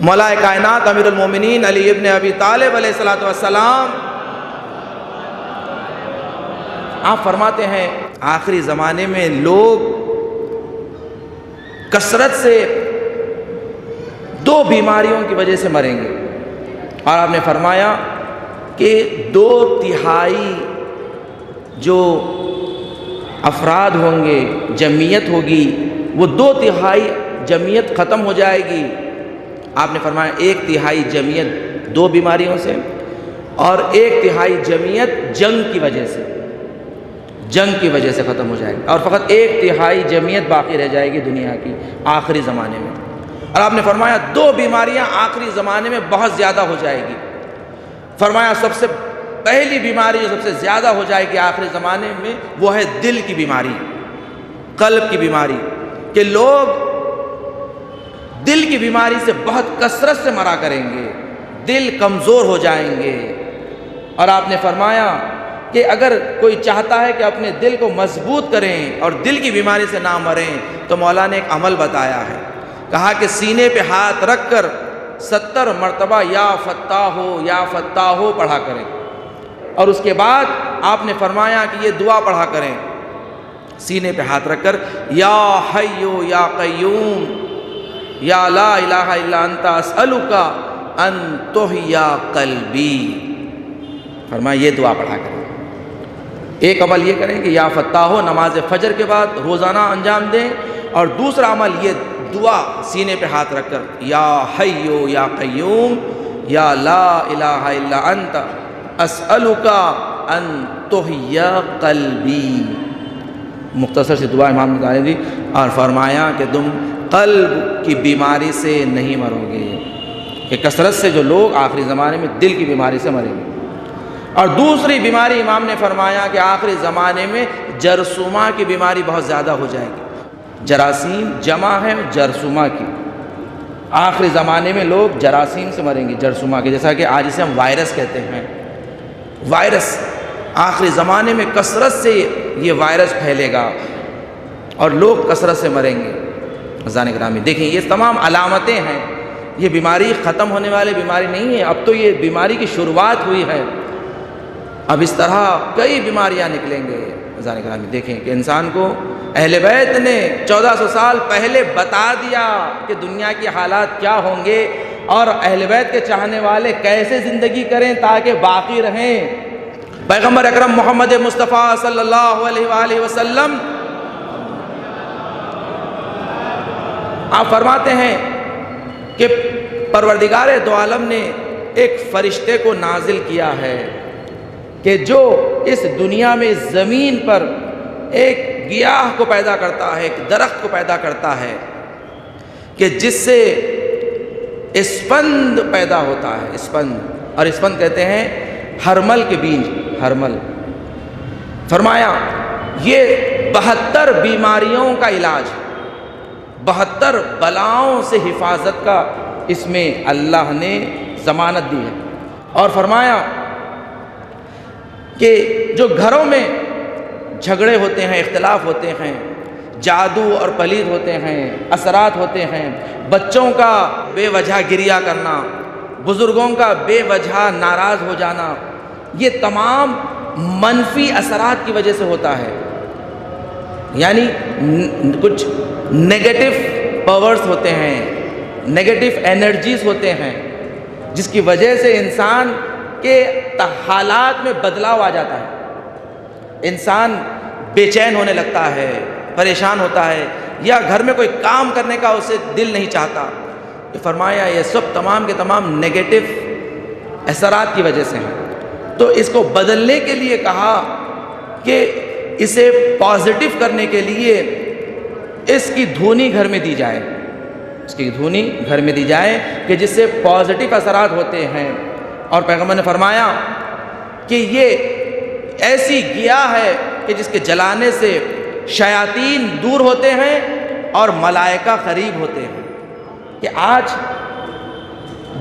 مولا کائنات امیر المومنین علی ابن ابی طالب علیہ الصلوۃ والسلام آپ فرماتے ہیں آخری زمانے میں لوگ کثرت سے 2 بیماریوں کی وجہ سے مریں گے، اور آپ نے فرمایا کہ 2/3 جو افراد ہوں گے، جمعیت ہوگی، وہ 2/3 جمعیت ختم ہو جائے گی۔ آپ نے فرمایا 1/3 جمعیت 2 بیماریوں سے، اور 1/3 جمعیت جنگ کی وجہ سے ختم ہو جائے گی، اور فقط 1/3 جمعیت باقی رہ جائے گی دنیا کی آخری زمانے میں۔ اور آپ نے فرمایا 2 بیماریاں آخری زمانے میں بہت زیادہ ہو جائے گی۔ فرمایا سب سے پہلی بیماری جو سب سے زیادہ ہو جائے گی آخری زمانے میں وہ ہے دل کی بیماری، قلب کی بیماری، کہ لوگ دل کی بیماری سے بہت کثرت سے مرا کریں گے، دل کمزور ہو جائیں گے۔ اور آپ نے فرمایا کہ اگر کوئی چاہتا ہے کہ اپنے دل کو مضبوط کریں اور دل کی بیماری سے نہ مریں تو مولا نے ایک عمل بتایا ہے، کہا کہ سینے پہ ہاتھ رکھ کر 70 مرتبہ یا فتاح ہو پڑھا کریں، اور اس کے بعد آپ نے فرمایا کہ یہ دعا پڑھا کریں سینے پہ ہاتھ رکھ کر، یا حیو یا قیوم یا لا الہ الا انت اسألک ان تحیی قلبی۔ فرمایا یہ دعا پڑھا کریں۔ ایک عمل یہ کریں کہ یا فتاح ہو نماز فجر کے بعد روزانہ انجام دیں، اور دوسرا عمل یہ دعا سینے پہ ہاتھ رکھ کر، یا حیو یا قیوم یا لا الہ الا انت اسألک ان تحیی قلبی۔ مختصر سی دعا امام نے بتائی دی، اور فرمایا کہ تم قلب کی بیماری سے نہیں مرو گے، کہ کثرت سے جو لوگ آخری زمانے میں دل کی بیماری سے مریں گے۔ اور دوسری بیماری امام نے فرمایا کہ آخری زمانے میں جرثومہ کی بیماری بہت زیادہ ہو جائے گی۔ جراثیم جمع ہے جرثومہ کی، آخری زمانے میں لوگ جراثیم سے مریں گے، جرثومہ کے، جیسا کہ آج اسے ہم وائرس کہتے ہیں۔ وائرس آخری زمانے میں کثرت سے یہ وائرس پھیلے گا اور لوگ کثرت سے مریں گے۔ عزیزان گرامی دیکھیں، یہ تمام علامتیں ہیں، یہ بیماری ختم ہونے والی بیماری نہیں ہے، اب تو یہ بیماری کی شروعات ہوئی ہے، اب اس طرح کئی بیماریاں نکلیں گے۔ عزیزان گرامی دیکھیں کہ انسان کو اہل بیت نے 1400 سال پہلے بتا دیا کہ دنیا کی حالات کیا ہوں گے، اور اہل بیت کے چاہنے والے کیسے زندگی کریں تاکہ باقی رہیں۔ پیغمبر اکرم محمد مصطفیٰ صلی اللہ علیہ وآلہ وسلم آپ فرماتے ہیں کہ پروردگار دو عالم نے ایک فرشتے کو نازل کیا ہے کہ جو اس دنیا میں زمین پر ایک گیاہ کو پیدا کرتا ہے، ایک درخت کو پیدا کرتا ہے کہ جس سے اسپند پیدا ہوتا ہے، اسپند، اور اسپند کہتے ہیں ہرمل کے بیج، ہرمل۔ فرمایا یہ 72 بیماریوں کا علاج، 72 بلاؤں سے حفاظت کا اس میں اللہ نے ضمانت دی ہے۔ اور فرمایا کہ جو گھروں میں جھگڑے ہوتے ہیں، اختلاف ہوتے ہیں، جادو اور پلید ہوتے ہیں، اثرات ہوتے ہیں، بچوں کا بے وجہ گریہ کرنا، بزرگوں کا بے وجہ ناراض ہو جانا، یہ تمام منفی اثرات کی وجہ سے ہوتا ہے، یعنی کچھ نیگیٹو پاورز ہوتے ہیں، نیگیٹو انرجیز ہوتے ہیں، جس کی وجہ سے انسان کے حالات میں بدلاؤ آ جاتا ہے، انسان بے چین ہونے لگتا ہے، پریشان ہوتا ہے، یا گھر میں کوئی کام کرنے کا اسے دل نہیں چاہتا۔ فرمایا یہ سب تمام کے تمام نیگیٹو اثرات کی وجہ سے ہیں۔ تو اس کو بدلنے کے لیے کہا کہ اسے پازیٹیو کرنے کے لیے اس کی دھونی گھر میں دی جائے، اس کی دھونی گھر میں دی جائے کہ جس سے پازیٹیو اثرات ہوتے ہیں۔ اور پیغمبر نے فرمایا کہ یہ ایسی گیاہ ہے کہ جس کے جلانے سے شیاطین دور ہوتے ہیں اور ملائکہ قریب ہوتے ہیں۔ کہ آج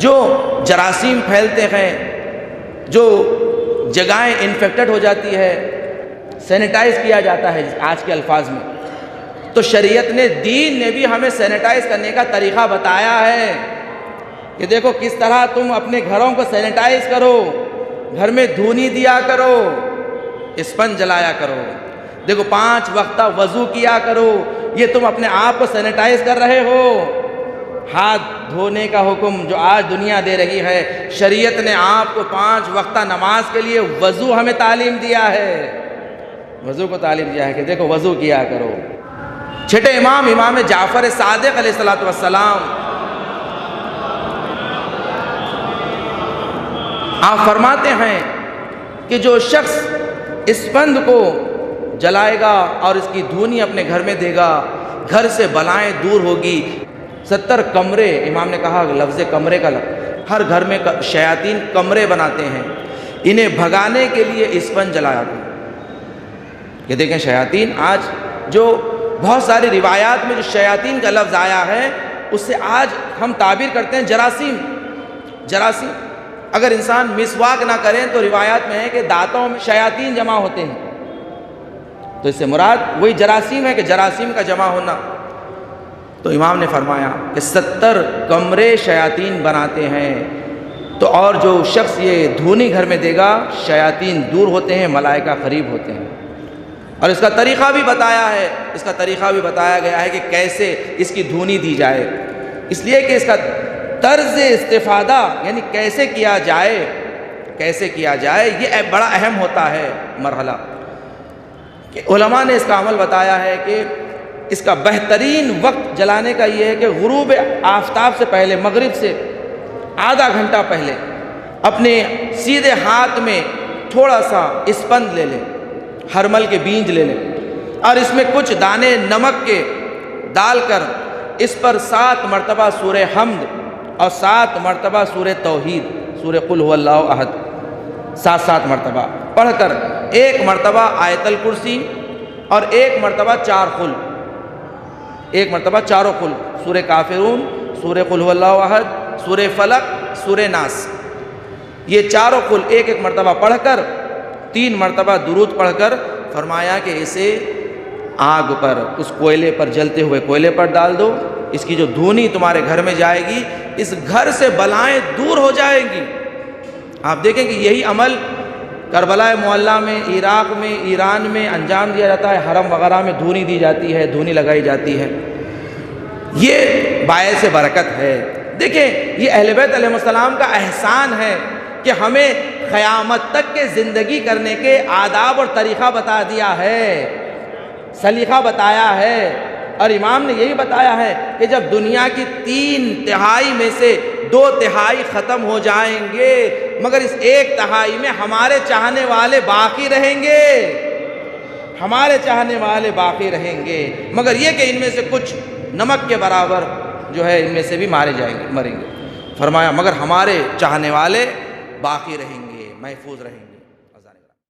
جو جراثیم پھیلتے ہیں، جو جگہیں انفیکٹڈ ہو جاتی ہے، سینیٹائز کیا جاتا ہے آج کے الفاظ میں، تو شریعت نے، دین نے بھی ہمیں سینیٹائز کرنے کا طریقہ بتایا ہے۔ کہ دیکھو کس طرح تم اپنے گھروں کو سینیٹائز کرو، گھر میں دھونی دیا کرو، اسپنج جلایا کرو، دیکھو 5 وقت وضو کیا کرو، یہ تم اپنے آپ کو سینیٹائز کر رہے ہو۔ ہاتھ دھونے کا حکم جو آج دنیا دے رہی ہے، شریعت نے آپ کو 5 وقتہ نماز کے لیے وضو ہمیں تعلیم دیا ہے، وضو کو تعلیم دیا ہے کہ دیکھو وضو کیا کرو۔ چھٹے امام امام جعفر صادق علیہ السلام آپ فرماتے ہیں کہ جو شخص اس بند کو جلائے گا اور اس کی دھونی اپنے گھر میں دے گا، گھر سے بلائیں دور ہوگی۔ 70 کمرے، امام نے کہا لفظ کمرے کا ہر گھر میں شیاطین کمرے بناتے ہیں، انہیں بھگانے کے لیے اسپنج جلایا کرو۔ یہ دیکھیں شیاطین، آج جو بہت ساری روایات میں جو شیاطین کا لفظ آیا ہے اس سے آج ہم تعبیر کرتے ہیں جراثیم۔ جراثیم اگر انسان مسواک نہ کریں تو روایات میں ہے کہ دانتوں میں شیاطین جمع ہوتے ہیں، تو اس سے مراد وہی جراثیم ہے کہ جراثیم کا جمع ہونا۔ تو امام نے فرمایا کہ 70 کمرے شیاطین بناتے ہیں، تو اور جو شخص یہ دھونی گھر میں دے گا شیاطین دور ہوتے ہیں، ملائکہ قریب ہوتے ہیں۔ اور اس کا طریقہ بھی بتایا ہے، اس کا طریقہ بھی بتایا گیا ہے کہ کیسے اس کی دھونی دی جائے، اس لیے کہ اس کا طرز استفادہ یعنی کیسے کیا جائے، کیسے کیا جائے، یہ بڑا اہم ہوتا ہے مرحلہ۔ کہ علماء نے اس کا عمل بتایا ہے کہ اس کا بہترین وقت جلانے کا یہ ہے کہ غروب آفتاب سے پہلے، مغرب سے آدھا گھنٹہ پہلے اپنے سیدھے ہاتھ میں تھوڑا سا اسپنج لے لیں، ہرمل کے بیج لے لیں، اور اس میں کچھ دانے نمک کے ڈال کر اس پر 7 مرتبہ سورہ حمد اور 7 مرتبہ سورہ توحید، سورہ قل هو اللہ احد 7 مرتبہ پڑھ کر 1 مرتبہ آیت الکرسی اور 1 مرتبہ 4 قل، 1 مرتبہ چاروں قل، سورہ کافرون، سورہ قل هو اللہ احد، سورہ فلق، سورہ ناس، یہ چاروں قل 1 مرتبہ پڑھ کر 3 مرتبہ درود پڑھ کر فرمایا کہ اسے آگ پر، اس کوئلے پر، جلتے ہوئے کوئلے پر ڈال دو، اس کی جو دھونی تمہارے گھر میں جائے گی اس گھر سے بلائیں دور ہو جائیں گی۔ آپ دیکھیں کہ یہی عمل کربلا معلیٰ میں، عراق میں، ایران میں انجام دیا جاتا ہے، حرم وغیرہ میں دھونی دی جاتی ہے، دھونی لگائی جاتی ہے، یہ باعث برکت ہے۔ دیکھیں یہ اہل بیت علیہ السلام کا احسان ہے کہ ہمیں قیامت تک کے زندگی کرنے کے آداب اور طریقہ بتا دیا ہے، سلیقہ بتایا ہے، اور امام نے یہی بتایا ہے کہ جب دنیا کی 3/3 میں سے 2/3 ختم ہو جائیں گے مگر اس 1/3 میں ہمارے چاہنے والے باقی رہیں گے، ہمارے چاہنے والے باقی رہیں گے، مگر یہ کہ ان میں سے کچھ نمک کے برابر جو ہے ان میں سے بھی مریں گے۔ فرمایا مگر ہمارے چاہنے والے باقی رہیں گے، محفوظ رہیں گے۔